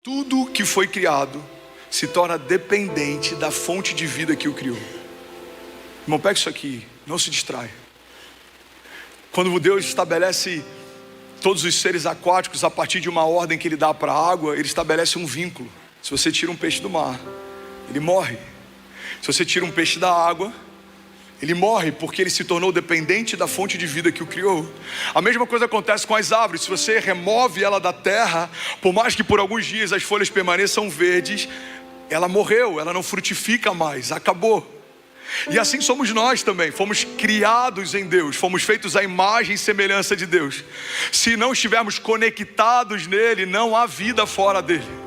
Tudo que foi criado se torna dependente da fonte de vida que o criou. Irmão, pega isso aqui, não se distrai. Quando Deus estabelece todos os seres aquáticos a partir de uma ordem que Ele dá para a água, Ele estabelece um vínculo. Se você tira um peixe do mar, ele morre. Se você tira um peixe da água, ele morre, porque ele se tornou dependente da fonte de vida que o criou. A mesma coisa acontece com as árvores. Se você remove ela da terra, por mais que por alguns dias as folhas permaneçam verdes, ela morreu, ela não frutifica mais, acabou. E assim somos nós também, fomos criados em Deus, fomos feitos à imagem e semelhança de Deus. Se não estivermos conectados nele, não há vida fora dele.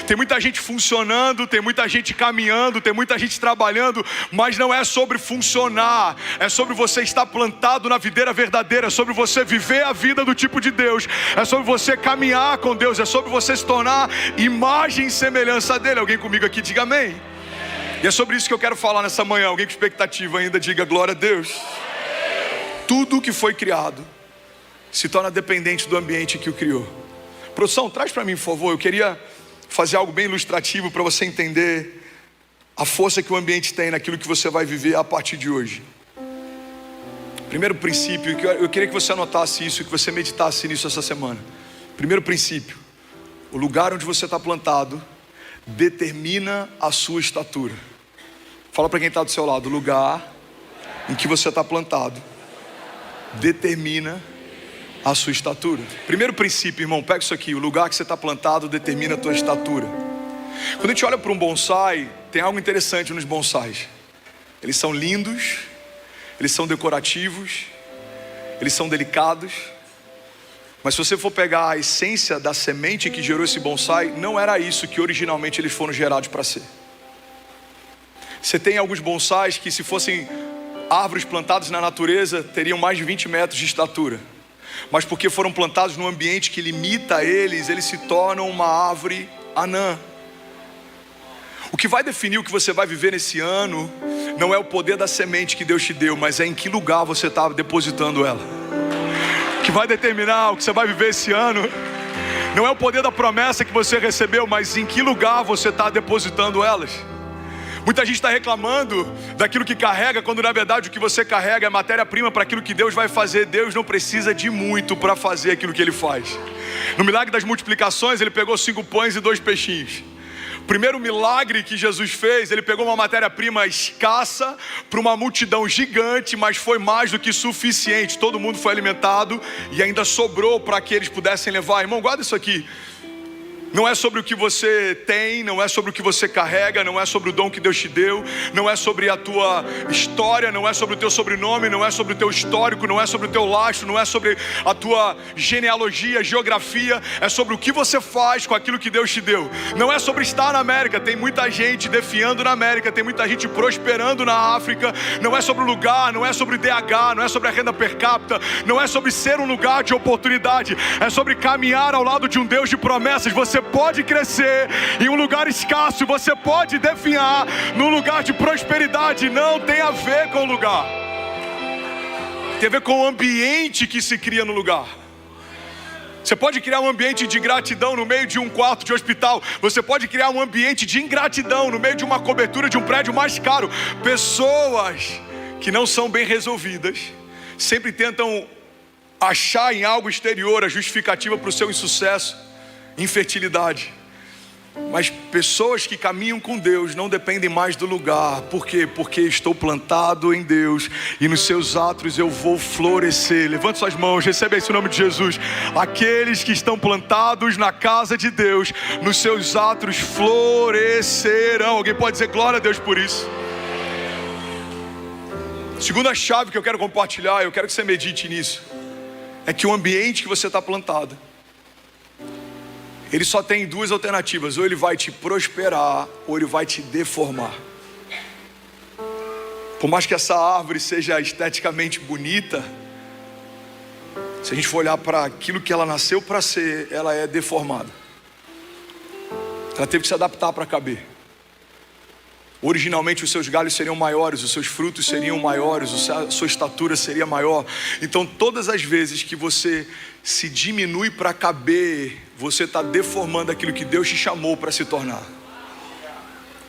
Tem muita gente funcionando, tem muita gente caminhando, tem muita gente trabalhando, mas não é sobre funcionar, é sobre você estar plantado na videira verdadeira, é sobre você viver a vida do tipo de Deus, é sobre você caminhar com Deus, é sobre você se tornar imagem e semelhança dele. Alguém comigo aqui, diga amém. E é sobre isso que eu quero falar nessa manhã. Alguém com expectativa ainda, diga glória a Deus. Tudo que foi criado se torna dependente do ambiente que o criou. Produção, traz para mim, por favor. Eu queria fazer algo bem ilustrativo para você entender a força que o ambiente tem naquilo que você vai viver a partir de hoje. Primeiro princípio, eu queria que você anotasse isso, que você meditasse nisso essa semana. Primeiro princípio: o lugar onde você está plantado determina a sua estatura. Fala para quem está do seu lado: o lugar em que você está plantado determina a sua estatura. Primeiro princípio, irmão, pega isso aqui: o lugar que você está plantado determina a tua estatura. Quando a gente olha para um bonsai, tem algo interessante nos bonsais. Eles são lindos, eles são decorativos, eles são delicados. Mas se você for pegar a essência da semente que gerou esse bonsai, não era isso que originalmente eles foram gerados para ser. Você tem alguns bonsais que, se fossem árvores plantadas na natureza, teriam mais de 20 metros de estatura. Mas porque foram plantados num ambiente que limita eles, eles se tornam uma árvore anã. O que vai definir o que você vai viver nesse ano não é o poder da semente que Deus te deu, mas é em que lugar você está depositando ela. O que vai determinar o que você vai viver esse ano não é o poder da promessa que você recebeu, mas em que lugar você está depositando elas. Muita gente está reclamando daquilo que carrega, quando na verdade o que você carrega é matéria-prima para aquilo que Deus vai fazer. Deus não precisa de muito para fazer aquilo que Ele faz. No milagre das multiplicações, Ele pegou 5 pães e 2 peixinhos. O primeiro milagre que Jesus fez, Ele pegou uma matéria-prima escassa para uma multidão gigante, mas foi mais do que suficiente. Todo mundo foi alimentado e ainda sobrou para que eles pudessem levar. Irmão, guarda isso aqui. Não é sobre o que você tem, não é sobre o que você carrega, não é sobre o dom que Deus te deu, não é sobre a tua história, não é sobre o teu sobrenome, não é sobre o teu histórico, não é sobre o teu lastro, não é sobre a tua genealogia, geografia, é sobre o que você faz com aquilo que Deus te deu. Não é sobre estar na América, tem muita gente defiando na América, tem muita gente prosperando na África, não é sobre o lugar, não é sobre DH, não é sobre a renda per capita, não é sobre ser um lugar de oportunidade, é sobre caminhar ao lado de um Deus de promessas. Você pode crescer em um lugar escasso, você pode definhar num lugar de prosperidade. Não tem a ver com o lugar, tem a ver com o ambiente que se cria no lugar. Você pode criar um ambiente de gratidão no meio de um quarto de hospital. Você pode criar um ambiente de ingratidão no meio de uma cobertura de um prédio mais caro. Pessoas que não são bem resolvidas sempre tentam achar em algo exterior a justificativa para o seu insucesso, infertilidade. Mas pessoas que caminham com Deus não dependem mais do lugar. Por quê? Porque estou plantado em Deus e nos seus átrios eu vou florescer. Levante suas mãos, recebe esse nome de Jesus. Aqueles que estão plantados na casa de Deus, nos seus átrios florescerão. Alguém pode dizer glória a Deus por isso? Segunda chave que eu quero compartilhar, eu quero que você medite nisso, é que o ambiente que você está plantado, ele só tem 2 alternativas: ou ele vai te prosperar, ou ele vai te deformar. Por mais que essa árvore seja esteticamente bonita, se a gente for olhar para aquilo que ela nasceu para ser, ela é deformada. Ela teve que se adaptar para caber. Originalmente os seus galhos seriam maiores, os seus frutos seriam maiores, a sua estatura seria maior. Então todas as vezes que você se diminui para caber, você está deformando aquilo que Deus te chamou para se tornar.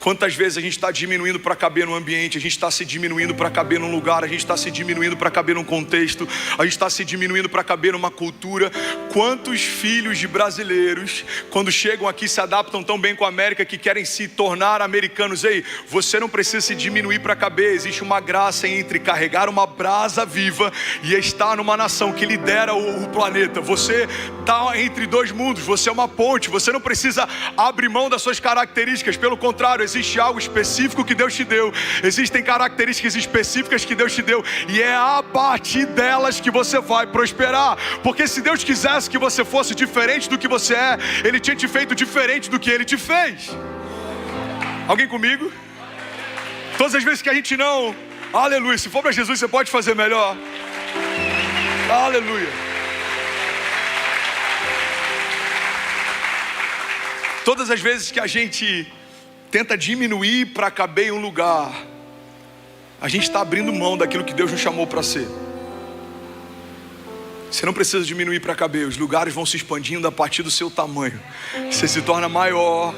Quantas vezes a gente está diminuindo para caber num ambiente, a gente está se diminuindo para caber num lugar, a gente está se diminuindo para caber num contexto, a gente está se diminuindo para caber numa cultura. Quantos filhos de brasileiros, quando chegam aqui, se adaptam tão bem com a América que querem se tornar americanos? Ei, você não precisa se diminuir para caber. Existe uma graça entre carregar uma brasa viva e estar numa nação que lidera o planeta. Você está entre dois mundos, você é uma ponte, você não precisa abrir mão das suas características, pelo contrário, existe algo específico que Deus te deu, existem características específicas que Deus te deu, e é a partir delas que você vai prosperar. Porque se Deus quisesse que você fosse diferente do que você é, Ele tinha te feito diferente do que Ele te fez. Alguém comigo? Todas as vezes que a gente não, aleluia, se for para Jesus você pode fazer melhor, aleluia. Todas as vezes que a gente tenta diminuir para caber em um lugar, a gente está abrindo mão daquilo que Deus nos chamou para ser. Você não precisa diminuir para caber, os lugares vão se expandindo a partir do seu tamanho. Você se torna maior,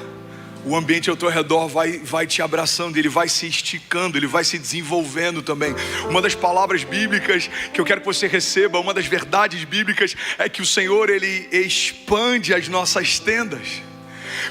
o ambiente ao teu redor vai te abraçando, ele vai se esticando, ele vai se desenvolvendo também. Uma das palavras bíblicas que eu quero que você receba, uma das verdades bíblicas, é que o Senhor, Ele expande as nossas tendas.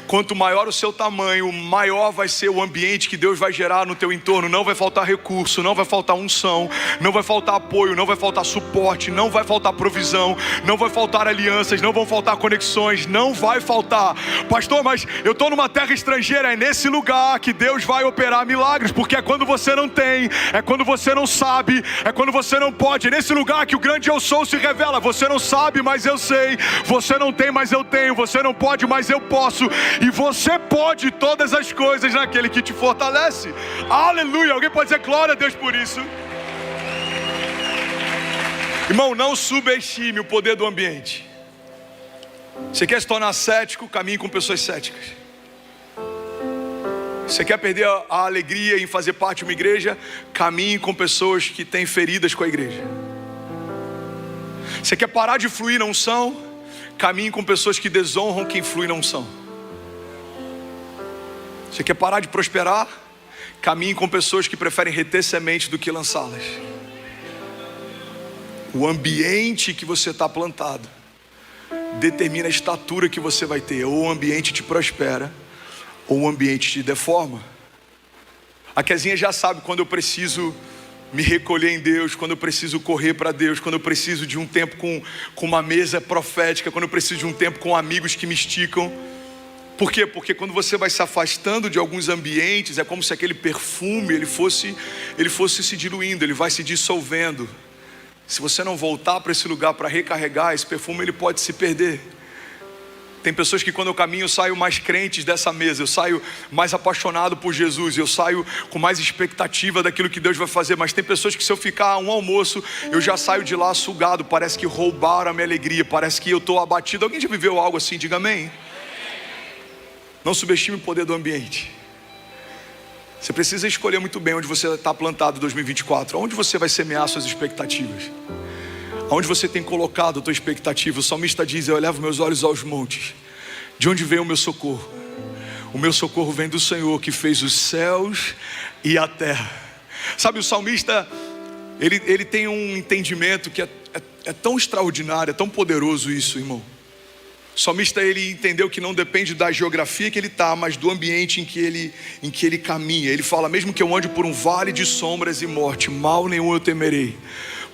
Quanto maior o seu tamanho, maior vai ser o ambiente que Deus vai gerar no teu entorno. Não vai faltar recurso, não vai faltar unção, não vai faltar apoio, não vai faltar suporte, não vai faltar provisão, não vai faltar alianças, não vão faltar conexões, não vai faltar. Pastor, mas eu estou numa terra estrangeira. É nesse lugar que Deus vai operar milagres, porque é quando você não tem, é quando você não sabe, é quando você não pode. É nesse lugar que o grande eu sou se revela. Você não sabe, mas eu sei. Você não tem, mas eu tenho. Você não pode, mas eu posso. E você pode todas as coisas naquele que te fortalece. Aleluia. Alguém pode dizer glória a Deus por isso? Irmão, não subestime o poder do ambiente. Você quer se tornar cético? Caminhe com pessoas céticas. Você quer perder a alegria em fazer parte de uma igreja? Caminhe com pessoas que têm feridas com a igreja. Você quer parar de fluir na unção? Caminhe com pessoas que desonram quem flui na unção. Você quer parar de prosperar? Caminhe com pessoas que preferem reter semente do que lançá-las. O ambiente que você está plantado determina a estatura que você vai ter. Ou o ambiente te prospera, ou o ambiente te deforma. A Kezinha já sabe quando eu preciso me recolher em Deus, quando eu preciso correr para Deus, quando eu preciso de um tempo com uma mesa profética, quando eu preciso de um tempo com amigos que me esticam. Por quê? Porque quando você vai se afastando de alguns ambientes, é como se aquele perfume ele fosse se diluindo, ele vai se dissolvendo. Se você não voltar para esse lugar para recarregar, esse perfume ele pode se perder. Tem pessoas que quando eu caminho eu saio mais crentes dessa mesa, eu saio mais apaixonado por Jesus, eu saio com mais expectativa daquilo que Deus vai fazer. Mas tem pessoas que se eu ficar um almoço, eu já saio de lá sugado, parece que roubaram a minha alegria, parece que eu estou abatido. Alguém já viveu algo assim? Diga amém. Não subestime o poder do ambiente. Você precisa escolher muito bem onde você está plantado em 2024. Onde você vai semear suas expectativas. Onde você tem colocado a tua expectativa. O salmista diz: eu elevo meus olhos aos montes. De onde vem o meu socorro? O meu socorro vem do Senhor que fez os céus e a terra. Sabe, o salmista ele tem um entendimento que é tão extraordinário, é tão poderoso isso, irmão. O salmista ele entendeu que não depende da geografia que ele está, mas do ambiente em que ele caminha. Ele fala: mesmo que eu ande por um vale de sombras e morte, mal nenhum eu temerei,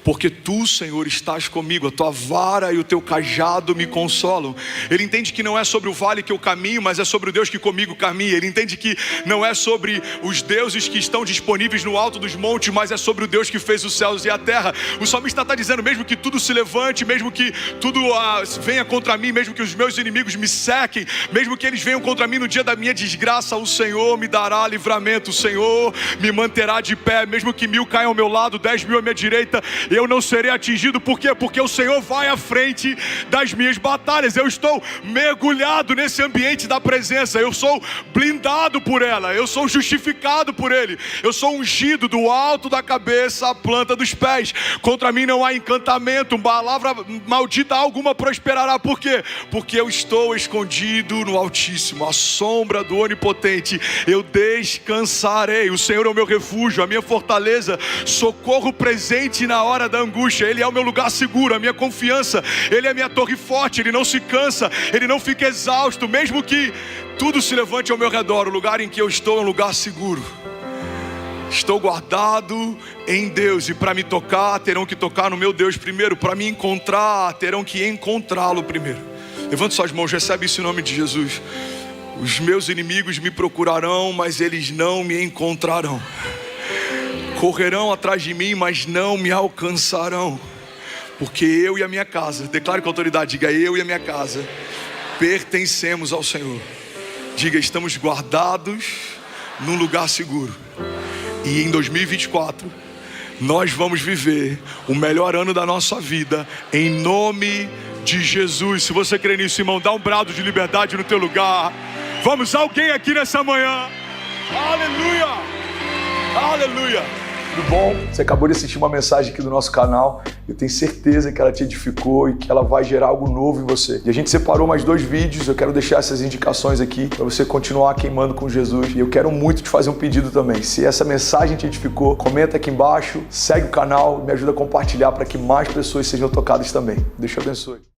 porque tu, Senhor, estás comigo, a tua vara e o teu cajado me consolam. Ele entende que não é sobre o vale que eu caminho, mas é sobre o Deus que comigo caminha. Ele entende que não é sobre os deuses que estão disponíveis no alto dos montes, mas é sobre o Deus que fez os céus e a terra. O salmista está dizendo: mesmo que tudo se levante, mesmo que tudo venha contra mim, mesmo que os meus inimigos me cerquem, mesmo que eles venham contra mim no dia da minha desgraça, o Senhor me dará livramento, o Senhor me manterá de pé. Mesmo que 1000 caiam ao meu lado, 10.000 à minha direita, eu não serei atingido. Por quê? Porque o Senhor vai à frente das minhas batalhas. Eu estou mergulhado nesse ambiente da presença. Eu sou blindado por ela. Eu sou justificado por Ele. Eu sou ungido do alto da cabeça à planta dos pés. Contra mim não há encantamento, palavra maldita alguma prosperará. Por quê? Porque eu estou escondido no Altíssimo, à sombra do Onipotente. Eu descansarei. O Senhor é o meu refúgio, a minha fortaleza, socorro presente na hora da angústia. Ele é o meu lugar seguro, a minha confiança. Ele é a minha torre forte. Ele não se cansa, Ele não fica exausto. Mesmo que tudo se levante ao meu redor, o lugar em que eu estou é um lugar seguro. Estou guardado em Deus, e para me tocar, terão que tocar no meu Deus primeiro. Para me encontrar, terão que encontrá-lo primeiro. Levante suas mãos, recebe isso em nome de Jesus. Os meus inimigos me procurarão, mas eles não me encontrarão. Correrão atrás de mim, mas não me alcançarão. Porque eu e a minha casa, declare com autoridade, diga: eu e a minha casa pertencemos ao Senhor. Diga: estamos guardados num lugar seguro. E em 2024, nós vamos viver o melhor ano da nossa vida, em nome de Jesus. Se você crê nisso, irmão, dá um brado de liberdade no teu lugar. Vamos, alguém aqui nessa manhã. Aleluia, aleluia. Tudo bom? Você acabou de assistir uma mensagem aqui do nosso canal. Eu tenho certeza que ela te edificou e que ela vai gerar algo novo em você. E a gente separou mais 2 vídeos. Eu quero deixar essas indicações aqui para você continuar queimando com Jesus. E eu quero muito te fazer um pedido também. Se essa mensagem te edificou, comenta aqui embaixo, segue o canal, me ajuda a compartilhar para que mais pessoas sejam tocadas também. Deus te abençoe.